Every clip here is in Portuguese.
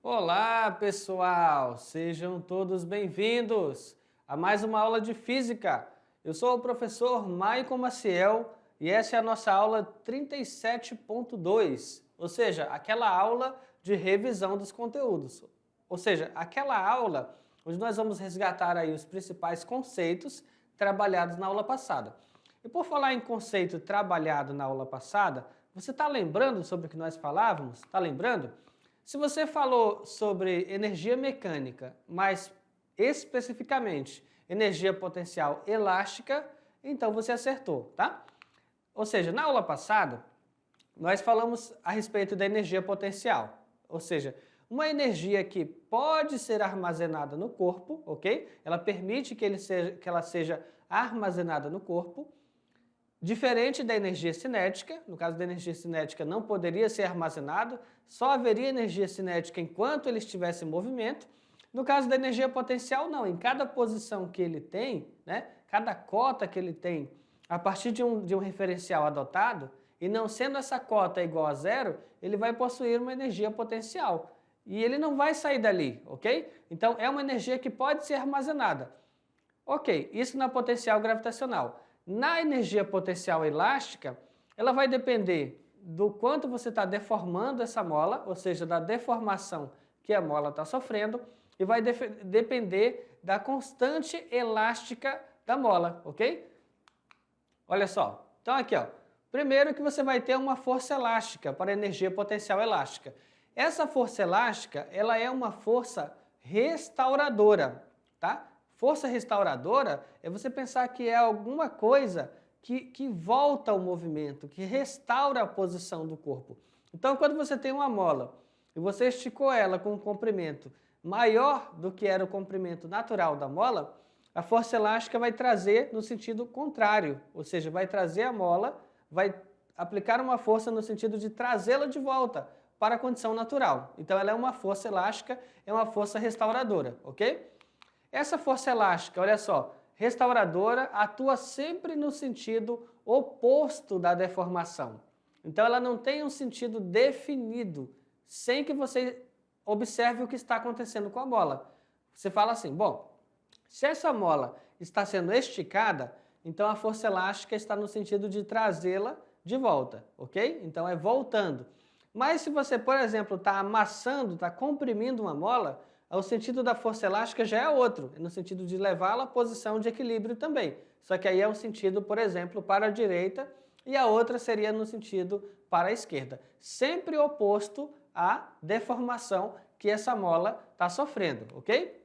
Olá, pessoal! Sejam todos bem-vindos a mais uma aula de Física. Eu sou o professor Maicon Maciel e essa é a nossa aula 37.2, ou seja, aquela aula de revisão dos conteúdos. Ou seja, aquela aula onde nós vamos resgatar aí os principais conceitos trabalhados na aula passada. E por falar em conceito trabalhado na aula passada, você está lembrando sobre o que nós falávamos? Está lembrando? Se você falou sobre energia mecânica, mas especificamente energia potencial elástica, então você acertou, tá? Ou seja, na aula passada, nós falamos a respeito da energia potencial, ou seja, uma energia que pode ser armazenada no corpo, ok? Ela permite que ela seja armazenada no corpo, diferente da energia cinética. No caso da energia cinética não poderia ser armazenado, só haveria energia cinética enquanto ele estivesse em movimento. No caso da energia potencial, não. Em cada posição que ele tem, né, cada cota que ele tem, a partir de um referencial adotado, e não sendo essa cota igual a zero, ele vai possuir uma energia potencial. E ele não vai sair dali, ok? Então, é uma energia que pode ser armazenada. Ok, isso na potencial gravitacional. Na energia potencial elástica, ela vai depender do quanto você está deformando essa mola, ou seja, da deformação que a mola está sofrendo, e vai depender da constante elástica da mola, ok? Olha só, então aqui, ó, primeiro que você vai ter uma força elástica para a energia potencial elástica. Essa força elástica, ela é uma força restauradora, tá? Força restauradora é você pensar que é alguma coisa que volta ao movimento, que restaura a posição do corpo. Então, quando você tem uma mola e você esticou ela com um comprimento maior do que era o comprimento natural da mola, a força elástica vai trazer no sentido contrário, ou seja, vai trazer a mola, vai aplicar uma força no sentido de trazê-la de volta para a condição natural. Então, ela é uma força elástica, é uma força restauradora, ok? Essa força elástica, olha só, restauradora, atua sempre no sentido oposto da deformação. Então, ela não tem um sentido definido, sem que você observe o que está acontecendo com a mola. Você fala assim, bom, se essa mola está sendo esticada, então a força elástica está no sentido de trazê-la de volta, ok? Então, é voltando. Mas se você, por exemplo, está amassando, está comprimindo uma mola, o sentido da força elástica já é outro, no sentido de levá-la à posição de equilíbrio também. Só que aí é um sentido, por exemplo, para a direita e a outra seria no sentido para a esquerda. Sempre oposto à deformação que essa mola está sofrendo, ok?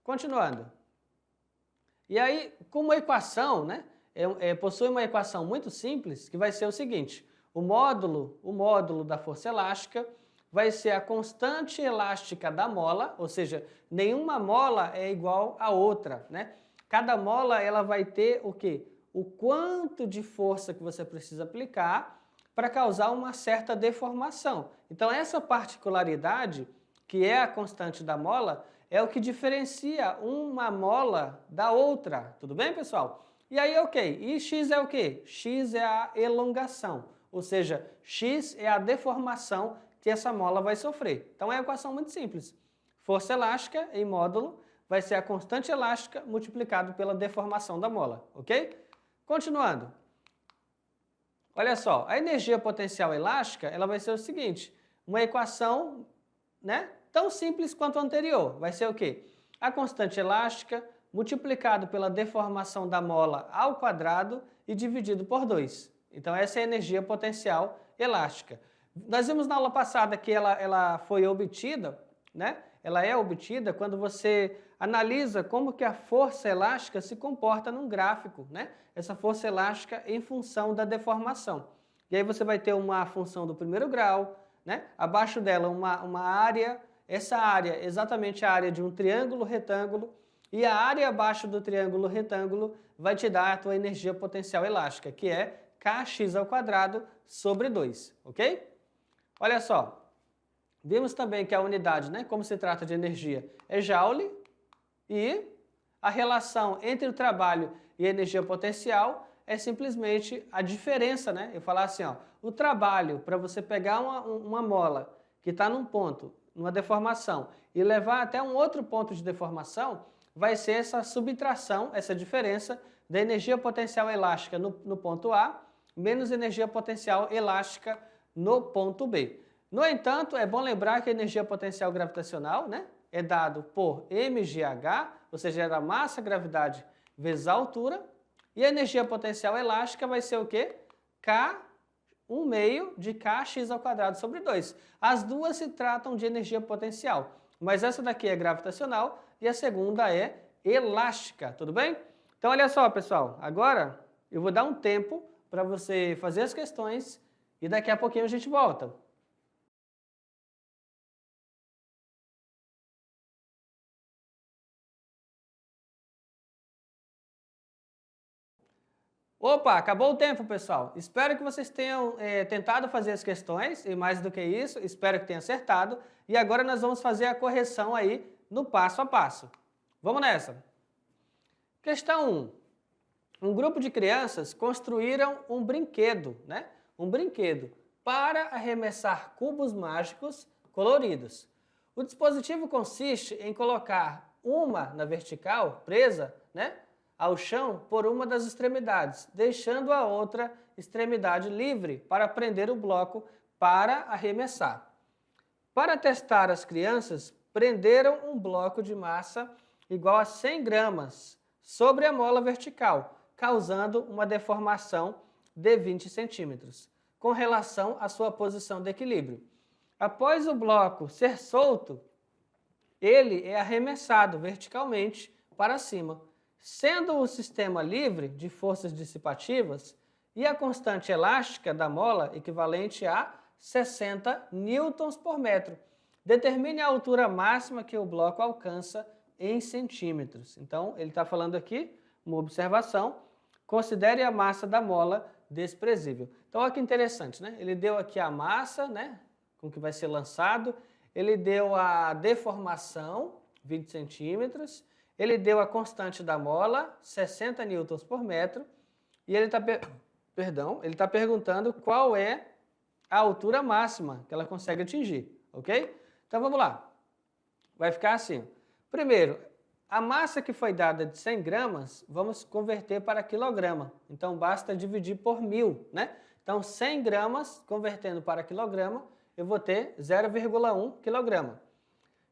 Continuando. E aí, com uma equação, né, possui uma equação muito simples que vai ser o seguinte, o módulo da força elástica vai ser a constante elástica da mola, ou seja, nenhuma mola é igual a outra, né? Cada mola ela vai ter o quê? O quanto de força que você precisa aplicar para causar uma certa deformação. Então essa particularidade, que é a constante da mola, é o que diferencia uma mola da outra, tudo bem, pessoal? E aí, ok, e x é o quê? X é a elongação, ou seja, x é a deformação que essa mola vai sofrer. Então é uma equação muito simples. Força elástica em módulo vai ser a constante elástica multiplicado pela deformação da mola, ok? Continuando. Olha só, a energia potencial elástica, ela vai ser o seguinte, uma equação, né, tão simples quanto a anterior. Vai ser o quê? A constante elástica multiplicado pela deformação da mola ao quadrado e dividido por 2. Então essa é a energia potencial elástica. Nós vimos na aula passada que ela foi obtida, né? Ela é obtida quando você analisa como que a força elástica se comporta num gráfico, né? Essa força elástica em função da deformação. E aí você vai ter uma função do primeiro grau, né? Abaixo dela uma área, essa área exatamente a área de um triângulo retângulo, e a área abaixo do triângulo retângulo vai te dar a tua energia potencial elástica, que é kx² sobre 2, ok? Olha só, vimos também que a unidade, né, como se trata de energia, é joule e a relação entre o trabalho e a energia potencial é simplesmente a diferença, né? Eu falar assim, ó, o trabalho para você pegar uma mola que está num ponto, numa deformação, e levar até um outro ponto de deformação, vai ser essa subtração, essa diferença da energia potencial elástica no ponto A, menos energia potencial elástica no ponto B. No entanto, é bom lembrar que a energia potencial gravitacional, né, é dado por mgh, ou seja, é a massa, gravidade vezes a altura, e a energia potencial elástica vai ser o quê? K, 1/2 de kx² sobre 2. As duas se tratam de energia potencial, mas essa daqui é gravitacional e a segunda é elástica, tudo bem? Então, olha só, pessoal, agora eu vou dar um tempo para você fazer as questões e daqui a pouquinho a gente volta. Opa, acabou o tempo, pessoal. Espero que vocês tenham tentado fazer as questões e mais do que isso, espero que tenham acertado. E agora nós vamos fazer a correção aí no passo a passo. Vamos nessa. Questão 1. Um grupo de crianças construíram um brinquedo, né? Um brinquedo para arremessar cubos mágicos coloridos. O dispositivo consiste em colocar uma na vertical, presa, né, ao chão por uma das extremidades, deixando a outra extremidade livre para prender o bloco para arremessar. Para testar, as crianças prenderam um bloco de massa igual a 100 gramas sobre a mola vertical, causando uma deformação de 20 centímetros, com relação à sua posição de equilíbrio. Após o bloco ser solto, ele é arremessado verticalmente para cima, sendo o sistema livre de forças dissipativas e a constante elástica da mola equivalente a 60 newtons por metro. Determine a altura máxima que o bloco alcança em centímetros. Então, ele está falando aqui, uma observação, considere a massa da mola desprezível. Então, olha que interessante, né? Ele deu aqui a massa, né, com que vai ser lançado, ele deu a deformação, 20 centímetros, ele deu a constante da mola, 60 newtons por metro, e ele está perguntando qual é a altura máxima que ela consegue atingir, ok? Então, vamos lá. Vai ficar assim. Primeiro, a massa que foi dada de 100 gramas, vamos converter para quilograma. Então, basta dividir por 1000, né? Então, 100 gramas, convertendo para quilograma, eu vou ter 0,1 quilograma.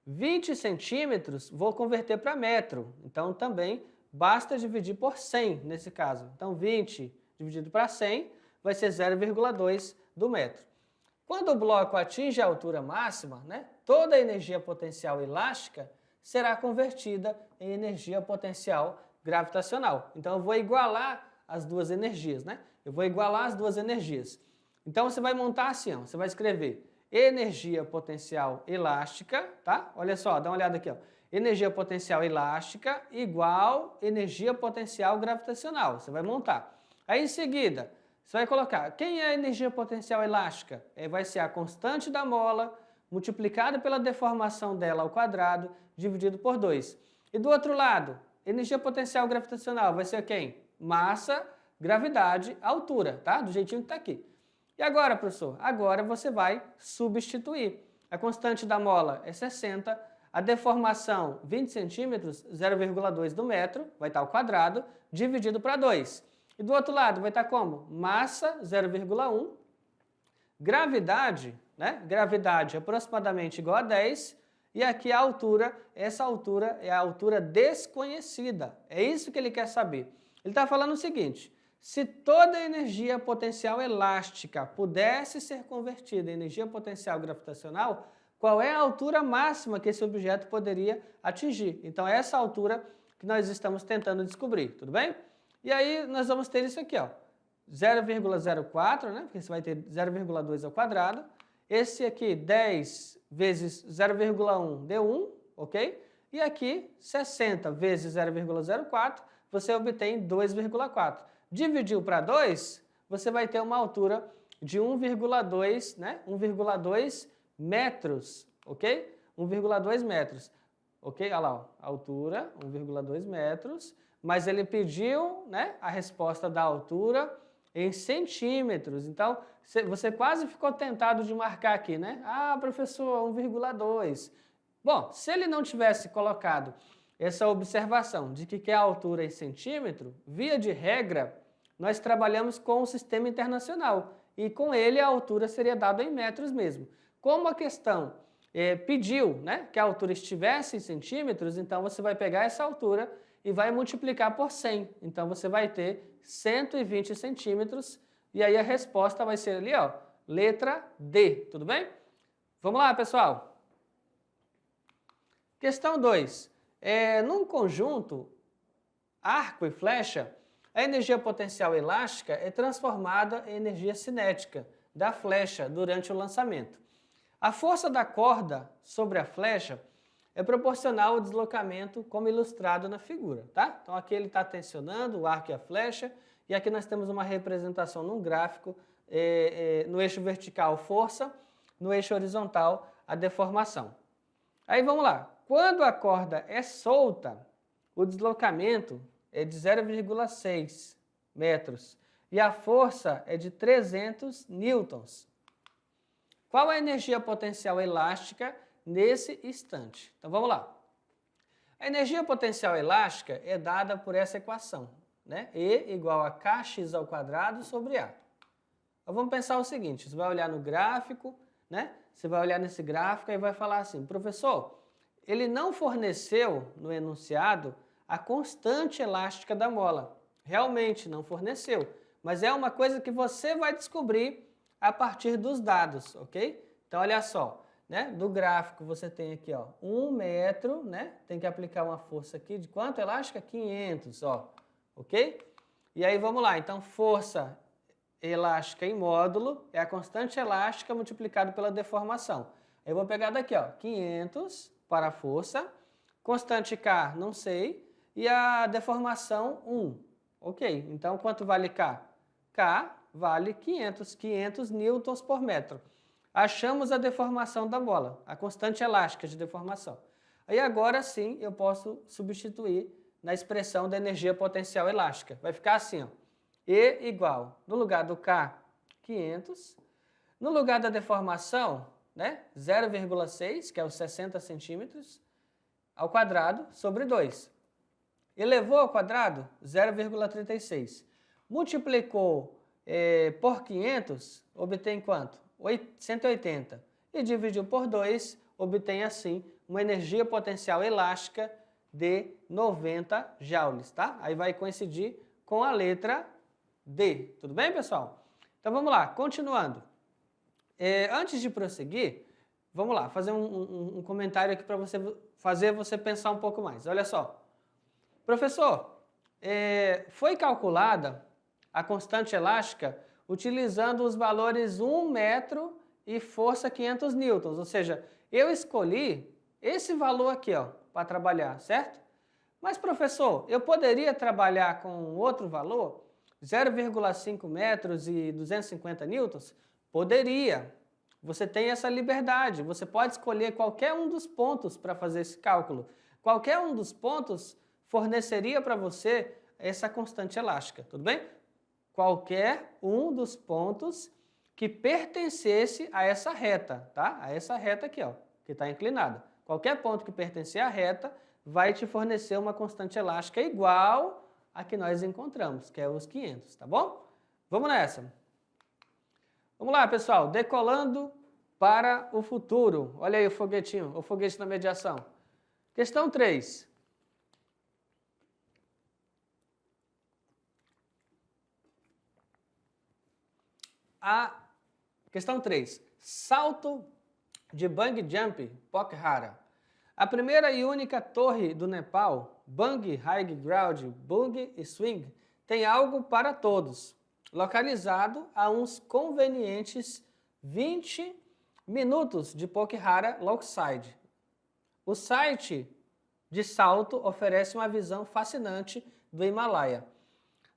20 centímetros, vou converter para metro. Então, também basta dividir por 100, nesse caso. Então, 20 dividido para 100 vai ser 0,2 do metro. Quando o bloco atinge a altura máxima, né, toda a energia potencial elástica será convertida em energia potencial gravitacional. Então, eu vou igualar as duas energias, né? Eu vou igualar as duas energias. Então, você vai montar assim, ó, você vai escrever energia potencial elástica, tá? Olha só, dá uma olhada aqui, ó. Energia potencial elástica igual energia potencial gravitacional. Você vai montar. Aí, em seguida, você vai colocar, quem é a energia potencial elástica? Vai ser a constante da mola multiplicada pela deformação dela ao quadrado, dividido por 2. E do outro lado, energia potencial gravitacional vai ser quem? Massa, gravidade, altura, tá? Do jeitinho que está aqui. E agora, professor? Agora você vai substituir. A constante da mola é 60, a deformação 20 centímetros, 0,2 do metro, vai estar ao quadrado, dividido para 2. E do outro lado vai estar como? Massa, 0,1, gravidade, né? Gravidade aproximadamente igual a 10, e aqui a altura, essa altura é a altura desconhecida. É isso que ele quer saber. Ele está falando o seguinte, se toda a energia potencial elástica pudesse ser convertida em energia potencial gravitacional, qual é a altura máxima que esse objeto poderia atingir? Então, é essa altura que nós estamos tentando descobrir, tudo bem? E aí, nós vamos ter isso aqui, ó, 0,04, né? Porque você vai ter 0,2 ao quadrado. Esse aqui, 10 vezes 0,1 deu 1, ok? E aqui, 60 vezes 0,04, você obtém 2,4. Dividiu para 2, você vai ter uma altura de 1,2, né? 1,2 metros, ok? 1,2 metros. ok? Olha lá, ó, altura 1,2 metros, mas ele pediu, né, a resposta da altura em centímetros. Então, você quase ficou tentado de marcar aqui, né? Ah, professor, 1,2. Bom, se ele não tivesse colocado essa observação de que é a altura em centímetro, via de regra, nós trabalhamos com o sistema internacional e com ele a altura seria dada em metros mesmo. Como a questão pediu, né, que a altura estivesse em centímetros, então você vai pegar essa altura e vai multiplicar por 100. Então você vai ter 120 centímetros e aí a resposta vai ser ali, ó, letra D, tudo bem? Vamos lá, pessoal. Questão 2. Num conjunto, arco e flecha, a energia potencial elástica é transformada em energia cinética da flecha durante o lançamento. A força da corda sobre a flecha é proporcional ao deslocamento, como ilustrado na figura, tá? Então aqui ele está tensionando o arco e a flecha, e aqui nós temos uma representação num gráfico, no eixo vertical força, no eixo horizontal a deformação. Aí vamos lá, quando a corda é solta, o deslocamento é de 0,6 metros e a força é de 300 newtons. Qual a energia potencial elástica nesse instante? Então vamos lá. A energia potencial elástica é dada por essa equação, né? E igual a kx ao quadrado sobre A. Então vamos pensar o seguinte, você vai olhar no gráfico, né? Você vai olhar nesse gráfico e vai falar assim, professor, ele não forneceu no enunciado a constante elástica da mola. Realmente não forneceu, mas é uma coisa que você vai descobrir a partir dos dados, ok? Então, olha só, né? Do gráfico você tem aqui, ó, 1 metro, né? Tem que aplicar uma força aqui de quanto elástica? 500, ó, ok? E aí, vamos lá. Então, força elástica em módulo é a constante elástica multiplicado pela deformação. Eu vou pegar daqui, ó, 500 para a força, constante K, não sei, e a deformação 1, ok? Então, quanto vale K? K vale 500 newtons por metro. Achamos a deformação da bola, a constante elástica de deformação. Aí agora sim eu posso substituir na expressão da energia potencial elástica. Vai ficar assim, ó, E igual, no lugar do K, 500, no lugar da deformação, né, 0,6, que é os 60 centímetros, ao quadrado sobre 2. Elevou ao quadrado, 0,36. Multiplicou por 500, obtém quanto? 180. E dividiu por 2, obtém assim uma energia potencial elástica de 90 joules, tá? Aí vai coincidir com a letra D. Tudo bem, pessoal? Então vamos lá, continuando. Antes de prosseguir, vamos lá, fazer um comentário aqui para você pensar um pouco mais. Olha só. Professor, foi calculada a constante elástica utilizando os valores 1 metro e força 500 newtons, ou seja, eu escolhi esse valor aqui, ó, para trabalhar, certo? Mas, professor, eu poderia trabalhar com outro valor, 0,5 metros e 250 newtons? Poderia. Você tem essa liberdade, você pode escolher qualquer um dos pontos para fazer esse cálculo. Qualquer um dos pontos forneceria para você essa constante elástica, tudo bem? Qualquer um dos pontos que pertencesse a essa reta, tá? A essa reta aqui, ó, que está inclinada. Qualquer ponto que pertencer à reta vai te fornecer uma constante elástica igual a que nós encontramos, que é os 500, tá bom? Vamos nessa. Vamos lá, pessoal, decolando para o futuro. Olha aí o foguetinho, o foguete na mediação. Questão 3. Questão 3. Salto de bungee jump Pokhara. A primeira e única torre do Nepal, Bungee High Ground Bungee Swing, tem algo para todos, localizado a uns convenientes 20 minutos de Pokhara Lochside. O site de salto oferece uma visão fascinante do Himalaia,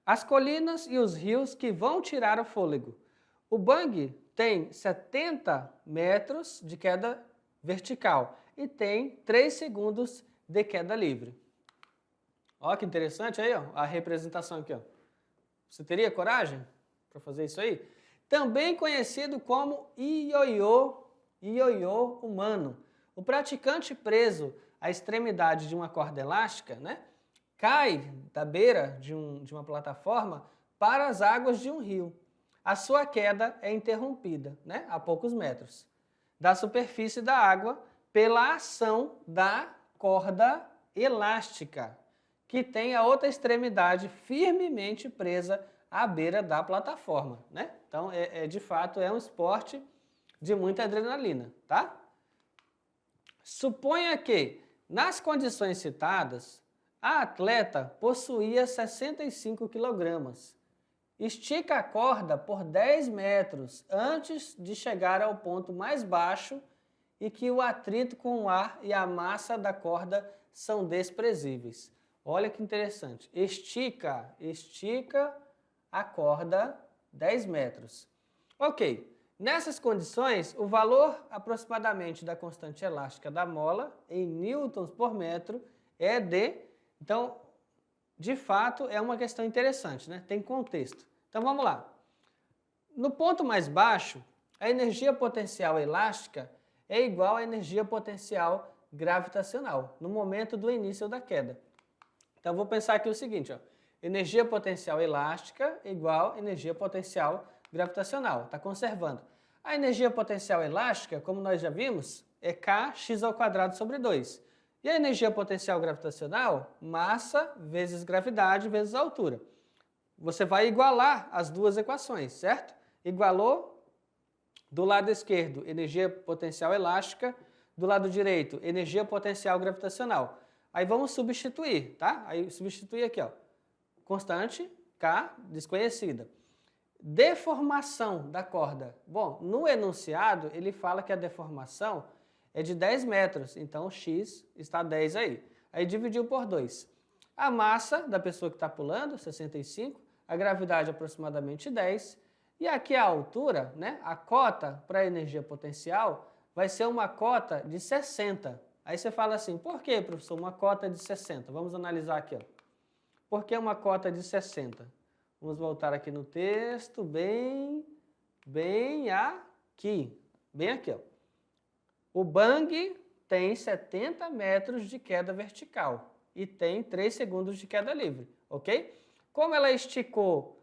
as colinas e os rios que vão tirar o fôlego. O bungee tem 70 metros de queda vertical e tem 3 segundos de queda livre. Ó, que interessante aí, ó, a representação aqui, ó. Você teria coragem para fazer isso aí? Também conhecido como ioiô humano. O praticante preso à extremidade de uma corda elástica, né, cai da beira de uma plataforma para as águas de um rio. A sua queda é interrompida, né, a poucos metros da superfície da água pela ação da corda elástica, que tem a outra extremidade firmemente presa à beira da plataforma, né? Então, de fato, é um esporte de muita adrenalina, tá? Suponha que, nas condições citadas, a atleta possuía 65 quilogramas. Estica a corda por 10 metros antes de chegar ao ponto mais baixo e que o atrito com o ar e a massa da corda são desprezíveis. Olha que interessante. Estica a corda 10 metros. Ok. Nessas condições, o valor aproximadamente da constante elástica da mola em newtons por metro é de... Então, de fato, é uma questão interessante, né? Tem contexto. Então, vamos lá. No ponto mais baixo, a energia potencial elástica é igual à energia potencial gravitacional, no momento do início da queda. Então, vou pensar aqui o seguinte, ó. Energia potencial elástica igual a energia potencial gravitacional. Está conservando. A energia potencial elástica, como nós já vimos, é kx² sobre 2. E a energia potencial gravitacional, massa vezes gravidade vezes altura. Você vai igualar as duas equações, certo? Igualou do lado esquerdo, energia potencial elástica, do lado direito, energia potencial gravitacional. Aí vamos substituir, tá? Aí substituir aqui, ó. Constante, K, desconhecida. Deformação da corda. Bom, no enunciado, ele fala que a deformação é de 10 metros, então x está 10 aí. Aí dividiu por 2. A massa da pessoa que está pulando, 65, a gravidade aproximadamente 10, e aqui a altura, né, a cota para a energia potencial vai ser uma cota de 60. Aí você fala assim, por que, professor, uma cota de 60? Vamos analisar aqui, ó. Por que uma cota de 60? Vamos voltar aqui no texto, bem aqui, ó. O bang tem 70 metros de queda vertical e tem 3 segundos de queda livre, ok? Como ela esticou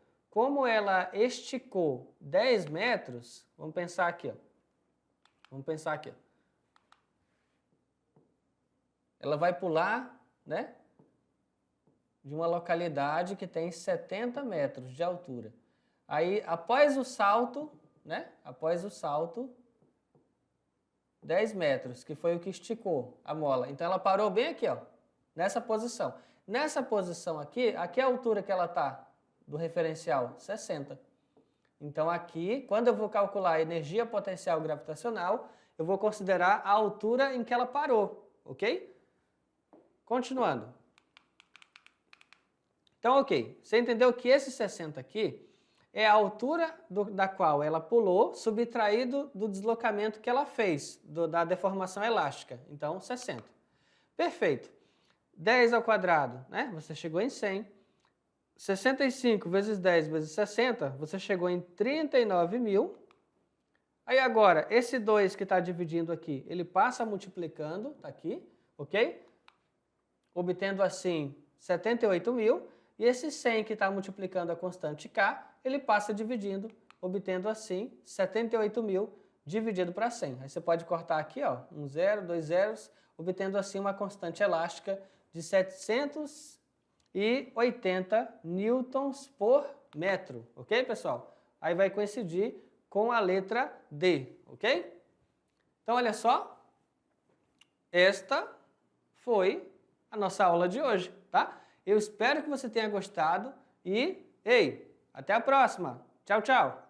10 metros, vamos pensar aqui, ó. Ela vai pular, né, de uma localidade que tem 70 metros de altura. Aí, após o salto, 10 metros, que foi o que esticou a mola. Então, ela parou bem aqui, ó, nessa posição. Nessa posição aqui é a altura que ela está do referencial, 60. Então, aqui, quando eu vou calcular a energia potencial gravitacional, eu vou considerar a altura em que ela parou, ok? Continuando. Então, ok, você entendeu que esse 60 aqui é a altura da qual ela pulou, subtraído do deslocamento que ela fez, da deformação elástica. Então, 60. Perfeito. 10 ao quadrado, né? Você chegou em 100. 65 vezes 10 vezes 60, você chegou em 39.000. Aí agora, esse 2 que está dividindo aqui, ele passa multiplicando, está aqui, ok? Obtendo assim 78.000. E esse 100 que está multiplicando a constante K, ele passa dividindo, obtendo assim 78.000 dividido para 100. Aí você pode cortar aqui, ó, 1 zero, 2 zeros, obtendo assim uma constante elástica de 780 newtons por metro, ok, pessoal? Aí vai coincidir com a letra D, ok? Então, olha só, esta foi a nossa aula de hoje, tá? Eu espero que você tenha gostado e, ei, até a próxima. Tchau, tchau.